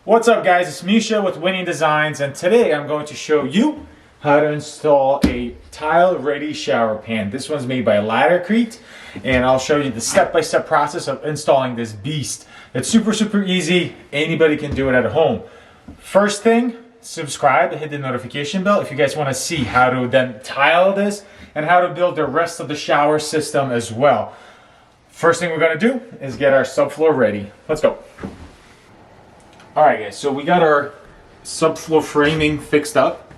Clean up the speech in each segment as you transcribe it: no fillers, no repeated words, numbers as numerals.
What's up guys, it's Misha with Winning Designs, and today I'm going to show you how to install a tile-ready shower pan. This one's made by Laticrete, and I'll show you the step-by-step process of installing this beast. It's super easy, anybody can do it at home. First thing, subscribe and hit the notification bell if you guys want to see how to then tile this and how to build the rest of the shower system as well. First thing we're going to do is get our subfloor ready. Let's go. Alright guys, so we got our subfloor framing fixed up.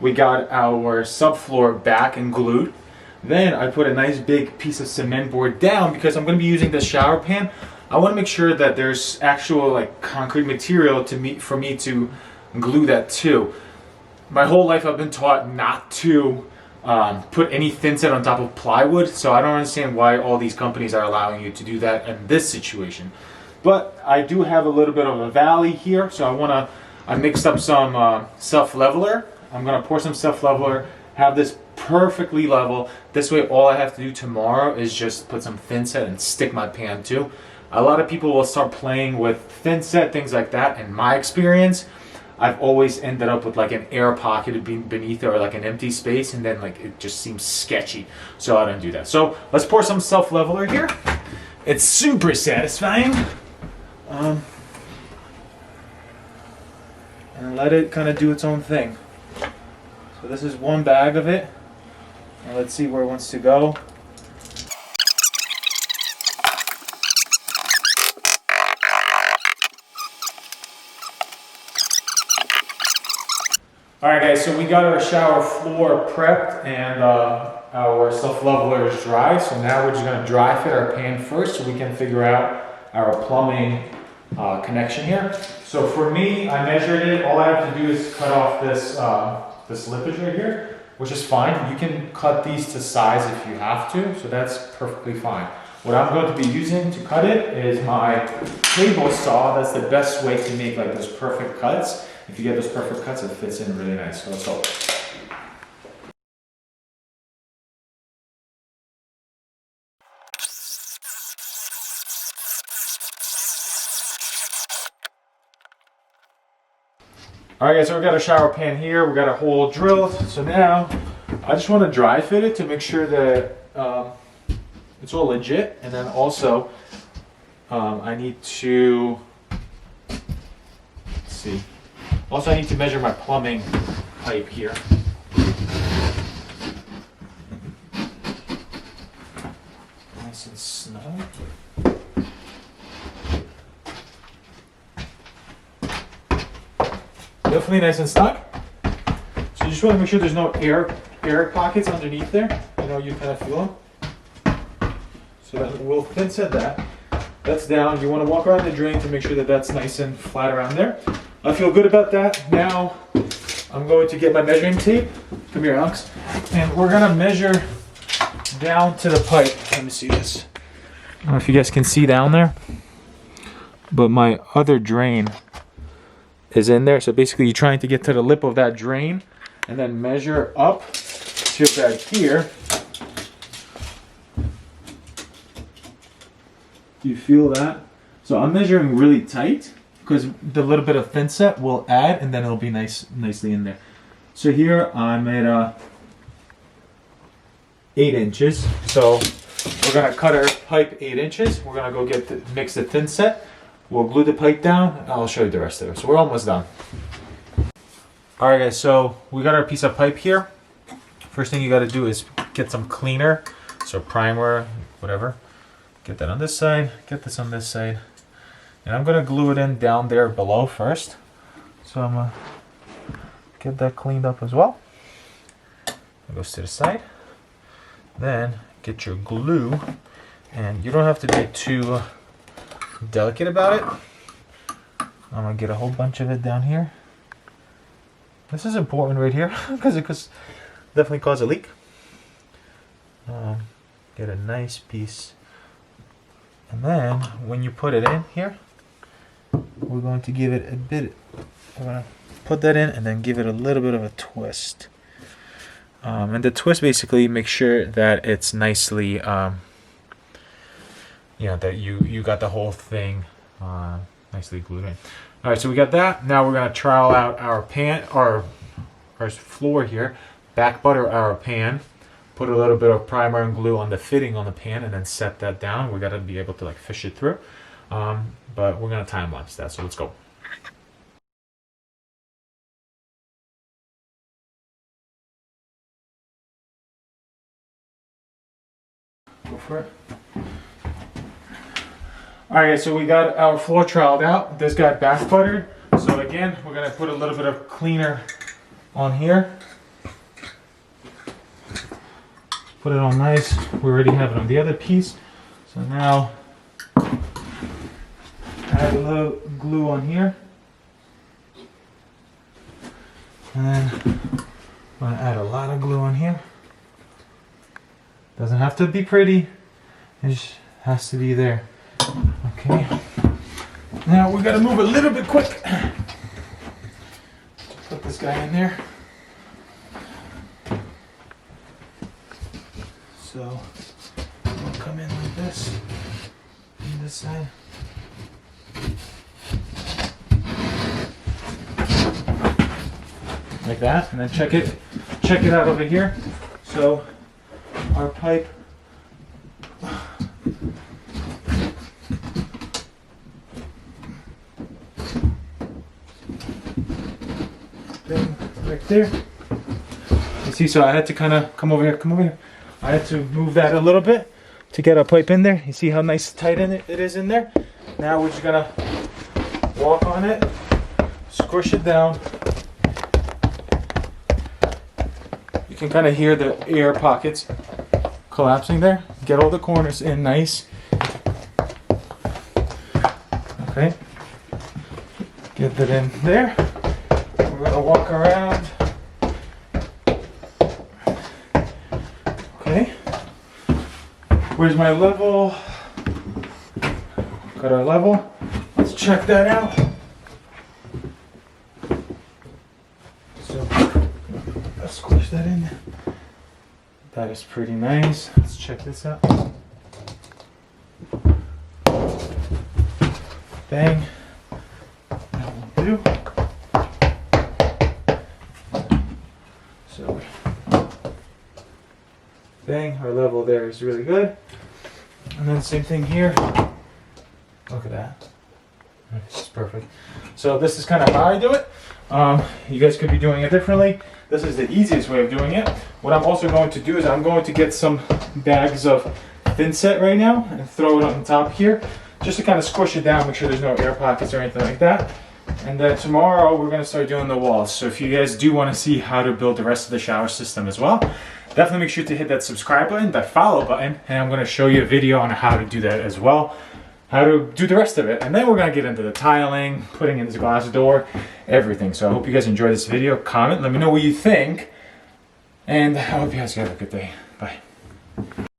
We got our subfloor back and glued. Then I put a nice big piece of cement board down because I'm going to be using this shower pan. I want to make sure that there's actual like concrete material for me to glue that to. My whole life I've been taught not to put any thin set on top of plywood, so I don't understand why all these companies are allowing you to do that in this situation. But I do have a little bit of a valley here, so I mixed up some self-leveler. I'm gonna pour some self-leveler, have this perfectly level. This way all I have to do tomorrow is just put some thin set and stick my pan to. A lot of people will start playing with thin set, things like that. In my experience, I've always ended up with like an air pocket beneath it or like an empty space, and then like it just seems sketchy. So I don't do that. So let's pour some self-leveler here. It's super satisfying. And let it kind of do its own thing. So this is one bag of it, and let's see where it wants to go. Alright guys, so we got our shower floor prepped and our self-leveler is dry, so now we're just going to dry fit our pan first so we can figure out our plumbing connection here. So for me, I measured it. All I have to do is cut off this this lippage right here, which is fine. You can cut these to size if you have to, so that's perfectly fine. What I'm going to be using to cut it is my table saw. That's the best way to make like those perfect cuts. If you get those perfect cuts, it fits in really nice. So let's go. Alright guys, so we got a shower pan here, we got a hole drilled. So now, I just want to dry fit it to make sure that it's all legit. And then also, I need to, let's see. Also I need to measure my plumbing pipe here. Nice and snug. Definitely nice and snug. So you just want to make sure there's no air pockets underneath there. You know, you kind of feel them. So that we'll thin set that. That's down. You want to walk around the drain to make sure that that's nice and flat around there. I feel good about that. Now I'm going to get my measuring tape. Come here, Alex. And we're going to measure down to the pipe. Let me see this. I don't know if you guys can see down there, but my other drain is in there. So basically you're trying to get to the lip of that drain and then measure up to about here. Do you feel that? So I'm measuring really tight because the little bit of thin set will add and then it'll be nicely in there. So here I'm at 8 inches. So we're gonna cut our pipe 8 inches. We're gonna go mix the thin set. We'll glue the pipe down and I'll show you the rest of it. So we're almost done. Alright guys, so we got our piece of pipe here. First thing you gotta do is get some cleaner. So primer, whatever. Get that on this side, get this on this side. And I'm gonna glue it in down there below first. So I'm gonna get that cleaned up as well. It goes to the side. Then get your glue, and you don't have to be too delicate about it. I'm gonna get a whole bunch of it down here. This is important right here because it could definitely cause a leak. Get a nice piece, and then when you put it in here, we're going to give it a bit. I'm gonna put that in and then give it a little bit of a twist. And the twist basically makes sure that it's nicely you know, that you got the whole thing nicely glued in. All right, so we got that. Now we're gonna trowel out our pan, our floor here, back butter our pan, put a little bit of primer and glue on the fitting on the pan, and then set that down. We gotta be able to like fish it through, but we're gonna time lapse that. So let's go. Go for it. Alright, so we got our floor troweled out. This got back buttered. So again, we're going to put a little bit of cleaner on here. Put it on nice. We already have it on the other piece. So now, add a little glue on here. And then I'm going to add a lot of glue on here. Doesn't have to be pretty. It just has to be there. Okay, now we gotta move a little bit quick. Put this guy in there. So we'll come in like this on this side. Like that, and then check it out over here. So our pipe right there. You see, so I had to kind of come over here. I had to move that a little bit to get our pipe in there. You see how nice tight it is in there? Now we're just gonna walk on it, squish it down. You can kind of hear the air pockets collapsing there. Get all the corners in nice. Okay. Get that in there. We're gonna walk around. Okay. Where's my level? Got our level. Let's check that out. So let's squish that in. That is pretty nice. Let's check this out. Bang. That will do. So, bang, our level there is really good. And then same thing here. Look at that. It's perfect. So this is kind of how I do it. You guys could be doing it differently. This is the easiest way of doing it. What I'm also going to do is I'm going to get some bags of thin set right now and throw it on top here, just to kind of squish it down, make sure there's no air pockets or anything like that. And then tomorrow we're going to start doing the walls. So if you guys do want to see how to build the rest of the shower system as well, definitely make sure to hit that subscribe button, that follow button, and I'm going to show you a video on how to do that as well, how to do the rest of it. And then we're going to get into the tiling, putting in this glass door, everything. So I hope you guys enjoy this video. Comment, let me know what you think, and I hope you guys have a good day. Bye.